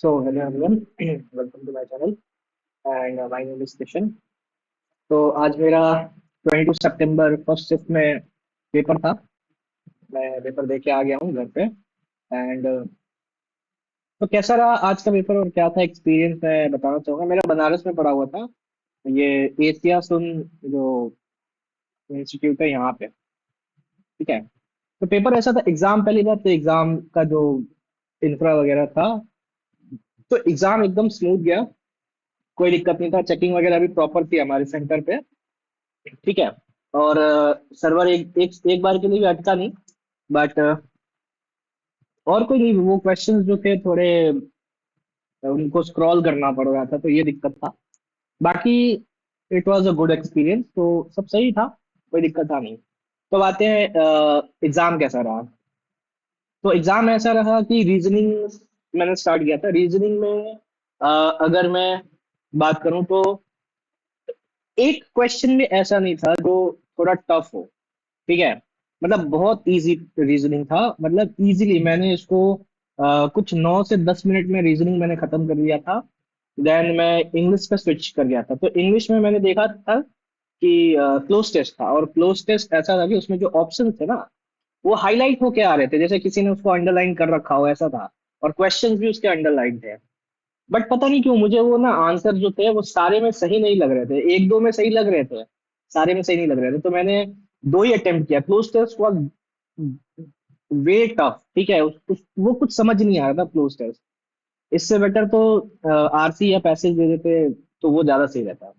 Hello everyone, welcome to my channel and my name is Kishan. तो आज मेरा 22 सितंबर first shift में paper था। मैं पेपर दे के आ गया हूँ घर पे। एंड तो कैसा रहा आज का पेपर और क्या था एक्सपीरियंस मैं बताना चाहूँगा। मेरा बनारस में पढ़ा हुआ था। ये एशिया सुन जो इंस्टीट्यूट है यहाँ पे। ठीक है। तो पेपर ऐसा था, एग्जाम पहली बात तो एग्जाम का जो इंफ्रा वगैरह था, तो एग्जाम एकदम स्मूथ गया। कोई दिक्कत नहीं था, चेकिंग वगैरह भी प्रॉपर थी हमारे सेंटर पे। ठीक है। और सर्वर एक बार के लिए भी अटका नहीं। बट और कोई नहीं, वो क्वेश्चंस जो थे थोड़े उनको स्क्रॉल करना पड़ रहा था, तो ये दिक्कत था। बाकी it was a good experience, तो सब सही था, कोई दिक्कत था नहीं। तो आते हैं एग्जाम कैसा रहा। तो एग्जाम ऐसा रहा कि रीजनिंग मैंने स्टार्ट किया था। रीजनिंग में अगर मैं बात करूं तो एक क्वेश्चन भी ऐसा नहीं था जो थोड़ा टफ हो। ठीक है। मतलब बहुत इजी रीजनिंग था, मतलब इजीली मैंने इसको कुछ 9 से 10 मिनट में रीजनिंग मैंने खत्म कर लिया था। देन मैं इंग्लिश पे स्विच कर गया था। तो इंग्लिश में मैंने देखा था कि क्लोज टेस्ट था, और क्लोज टेस्ट ऐसा था कि उसमें जो ऑप्शन थे ना, वो हाईलाइट होके आ रहे थे, जैसे किसी ने उसको अंडरलाइन कर रखा हो ऐसा था। और क्वेश्चंस भी उसके अंडरलाइन थे। बट पता नहीं क्यों मुझे वो ना आंसर जो थे वो सारे में सही नहीं लग रहे थे, एक दो में सही लग रहे थे, सारे में सही नहीं लग रहे थे। तो मैंने दो ही अटेम्प्ट किया। Cloze test was way tough. ठीक है। वो कुछ समझ नहीं आ रहा था क्लोज टेस्ट। इससे बेटर तो आरसी या पैसेज दे देते तो वो ज्यादा सही रहता।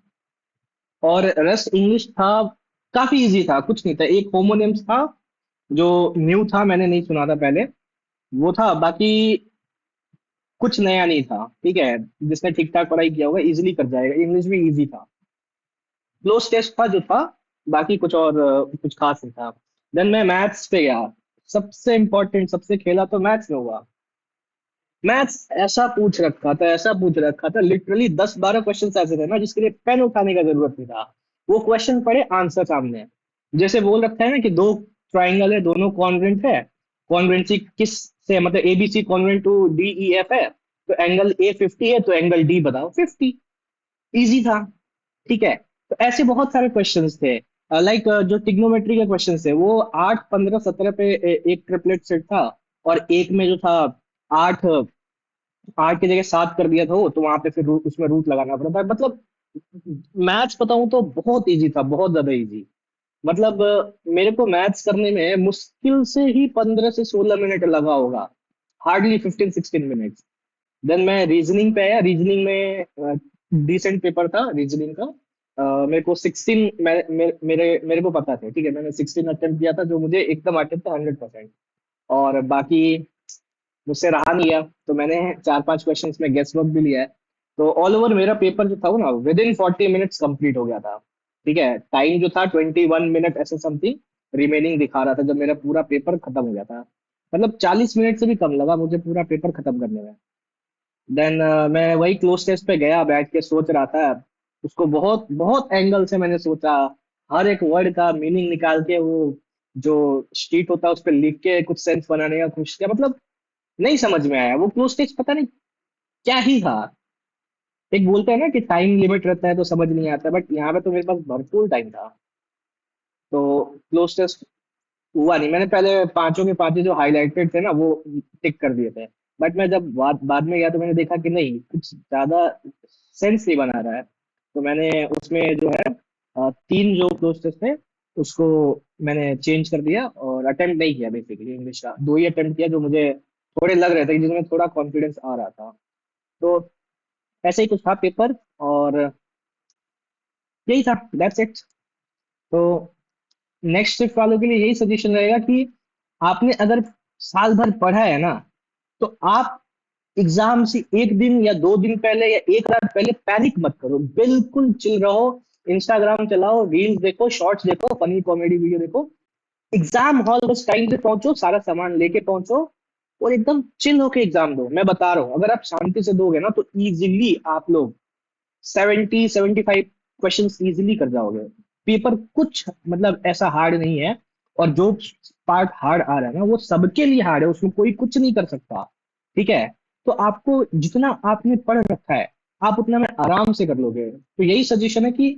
और रेस्ट इंग्लिश था, काफी इजी था, कुछ नहीं था। एक होमोनिम्स था जो न्यू था, मैंने नहीं सुना था पहले, वो था। बाकी कुछ नया नहीं था। ठीक है। जिसने ठीक ठाक पढ़ाई किया होगा इजीली कर जाएगा। इंग्लिश भी इजी था। क्लोज टेस्ट था जो था, बाकी कुछ और कुछ खास नहीं था। देन मैं मैथ्स पे गया। सबसे इंपॉर्टेंट, सबसे खेला तो मैथ्स में हुआ। मैथ्स ऐसा पूछ रखा था, ऐसा पूछ रखा था, लिटरली 10-12 क्वेश्चन ऐसे थे ना जिसके लिए पेन उठाने का जरूरत नहीं था। वो क्वेश्चन पढ़े, आंसर सामने। जैसे बोल रखा है ना कि दो ट्राइंगल है, दोनों कॉन्ग्रुएंट है। कॉन्ग्रुएंसी किस से, मतलब ABC congruent to D E F है, तो एंगल ए 50 है, तो एंगल डी बताओ 50। इजी था। ठीक है। तो ऐसे बहुत सारे क्वेश्चंस थे। लाइक जो टिग्नोमेट्री के क्वेश्चंस थे वो 8, 15, 17 पे एक ट्रिपलेट सेट था। और एक में जो था आठ, 8 की जगह 7 कर दिया था वो, तो वहां पे फिर उसमें रूट लगाना पड़ता था। मतलब मैथ्स बताऊं तो बहुत इजी था, बहुत ज्यादा इजी। मतलब मेरे को मैथ्स करने में मुश्किल से ही 15 से 16 मिनट लगा होगा, हार्डली 15-16 मिनट्स। देन मैं रीजनिंग पे आया। रीजनिंग में डिसेंट पेपर था रीजनिंग का। मेरे को 16 मेरे को पता था। ठीक है। मैंने 16 अटेम्प्ट किया था, जो मुझे एकदम आते थे 100%। और बाकी मुझसे रहा नहीं गया, तो मैंने 4-5 क्वेश्चंस में गेस वर्क भी लिया है। तो ऑल ओवर मेरा पेपर जो था वो ना विद इन 40 मिनट्स कंप्लीट हो गया था। ठीक है। टाइम जो था 21 मिनट ऐसे समथिंग रिमेनिंग दिखा रहा था जब मेरा पूरा पेपर खत्म हो गया था। मतलब 40 मिनट से भी कम लगा मुझे पूरा पेपर खत्म करने में। देन मैं वही क्लोज टेस्ट पे गया, बैठ के सोच रहा था। उसको बहुत बहुत एंगल से मैंने सोचा, हर एक वर्ड का मीनिंग निकाल के वो जो शीट होता है उस पर लिख के कुछ सेंस बनाने का कोशिश किया। मतलब नहीं समझ में आया वो क्लोज टेस्ट, पता नहीं क्या ही था। एक बोलते हैं ना कि टाइम लिमिट रहता है तो समझ नहीं आता, बट यहाँ पे तो मेरे पास भरपूर टाइम था। तो क्लोज टेस्ट हुआ नहीं। मैंने पहले पांचों के पांचों जो हाईलाइटेड थे ना वो टिक कर दिए थे। बट मैं जब बाद में गया तो मैंने देखा कि नहीं, कुछ ज्यादा सेंस नहीं बना रहा है। तो मैंने उसमें जो है तीन जो क्लोज टेस्ट थे उसको मैंने चेंज कर दिया और अटेम्प्ट नहीं किया। बेसिकली इंग्लिश का दो ही अटेम्प्ट किया जो मुझे थोड़े लग रहे थे, जिसमें थोड़ा कॉन्फिडेंस आ रहा था। तो ऐसे ही कुछ था पेपर, और यही था, दैट्स इट। तो नेक्स्ट शिफ्ट वालों के लिए यही सजेशन रहेगा कि आपने अगर साल भर पढ़ा है ना, तो आप एग्जाम से एक दिन या 2 दिन पहले या एक रात पहले पैनिक मत करो, बिल्कुल चिल रहो। इंस्टाग्राम चलाओ, रील्स देखो, शॉर्ट्स देखो, फनी कॉमेडी वीडियो देखो। एग्जाम हॉल बस टाइम से पहुंचो, सारा सामान लेके पहुंचो, और एकदम चिल होके एग्जाम दो। मैं बता रहा हूँ, अगर आप शांति से दोगे ना तो इजीली आप लोग 70-75 क्वेश्चन इजीली कर जाओगे। पेपर कुछ मतलब ऐसा हार्ड नहीं है। और जो पार्ट हार्ड आ रहा है ना वो सबके लिए हार्ड है, उसमें कोई कुछ नहीं कर सकता। ठीक है। तो आपको जितना आपने पढ़ रखा है आप उतना में आराम से कर लोगे। तो यही सजेशन है कि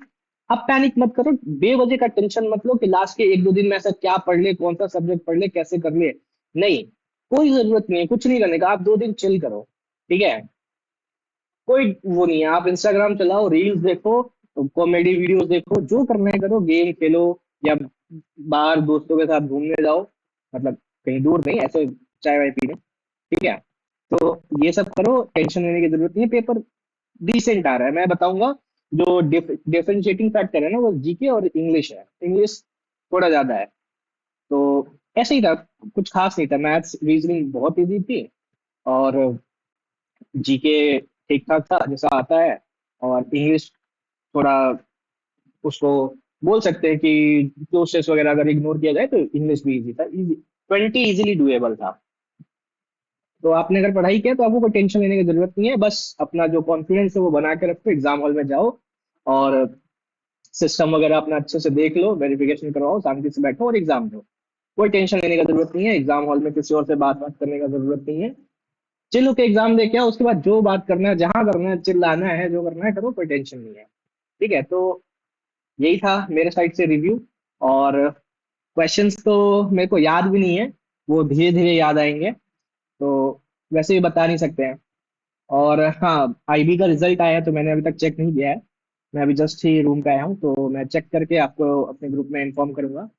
आप पैनिक मत करो, बेवजह का टेंशन मत लो कि लास्ट के एक दो दिन में ऐसा क्या पढ़ ले, कौन सा सब्जेक्ट पढ़ ले, कैसे कर ले। नहीं, कोई जरूरत नहीं है कुछ नहीं करने का, आप 2 दिन चिल करो। ठीक है, कोई वो नहीं है, आप इंस्टाग्राम चलाओ, रील्स देखो, कॉमेडी वीडियोस देखो, जो करना है करो, गेम खेलो, या बाहर दोस्तों के साथ घूमने जाओ, मतलब कहीं दूर नहीं, ऐसे चाय वाय पीने। ठीक है, तो ये सब करो, टेंशन लेने की जरूरत नहीं है। पेपर डिसेंट आ रहा है, मैं बताऊंगा। जो डिफरेंशिएटिंग फैक्टर है ना वो जीके और इंग्लिश है। इंग्लिश थोड़ा ज्यादा है, तो ऐसे ही था, कुछ खास नहीं था। मैथ्स रीजनिंग बहुत इजी थी, और जीके ठीक ठाक था जैसा आता है, और इंग्लिश थोड़ा, उसको बोल सकते हैं कि क्लोजेस वगैरह अगर इग्नोर किया जाए तो इंग्लिश भी इजी था। इजी 20 इजीली डुएबल था। तो आपने अगर पढ़ाई किया तो आपको कोई टेंशन लेने की जरूरत नहीं है, बस अपना जो कॉन्फिडेंस है वो बना के रखो, एग्जाम हॉल में जाओ और सिस्टम वगैरह अपना अच्छे से देख लो, वेरिफिकेशन करवाओ, शांति से बैठो और एग्जाम दो। कोई टेंशन लेने का जरूरत नहीं है, एग्जाम हॉल में किसी और से बात करने का जरूरत नहीं है। चिल होके एग्जाम दे के आओ, उसके बाद जो बात करना है, जहां करना है, चिल्लाना है, जो करना है करो, कोई टेंशन नहीं है। ठीक है, तो यही था मेरे साइड से रिव्यू। और क्वेश्चंस तो मेरे को याद भी नहीं है, वो धीरे धीरे याद आएंगे, तो वैसे भी बता नहीं सकते हैं। और हाँ, आईबी का रिजल्ट आया है तो मैंने अभी तक चेक नहीं किया है। मैं अभी जस्ट ही रूम पे आया हूँ, तो मैं चेक करके आपको अपने ग्रुप में इन्फॉर्म करूंगा।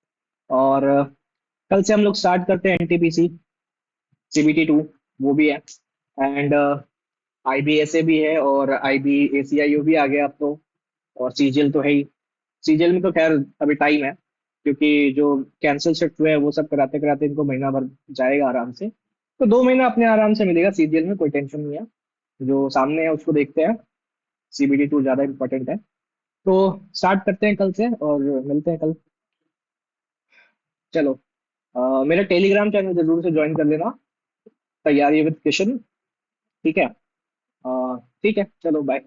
और कल से हम लोग स्टार्ट करते हैं एनटीपीसी सीबीटी 2, वो भी है। एंड आईबीएसए भी है, और आईबीएसीआईयू भी आ गया अब तो। और सीजीएल तो है ही। सीजीएल में तो खैर अभी टाइम है, क्योंकि जो कैंसिल शिफ्ट हुए हैं वो सब कराते कराते इनको महीना भर जाएगा आराम से। तो 2 महीना अपने आराम से मिलेगा सीजीएल में, कोई टेंशन नहीं है। जो सामने है उसको देखते हैं, सीबीटी 2 ज्यादा इंपॉर्टेंट है। तो स्टार्ट करते हैं कल से, और मिलते हैं कल। चलो, मेरा टेलीग्राम चैनल जरूर से ज्वाइन कर लेना, तैयारी विद किशन। ठीक है, ठीक है, चलो बाय।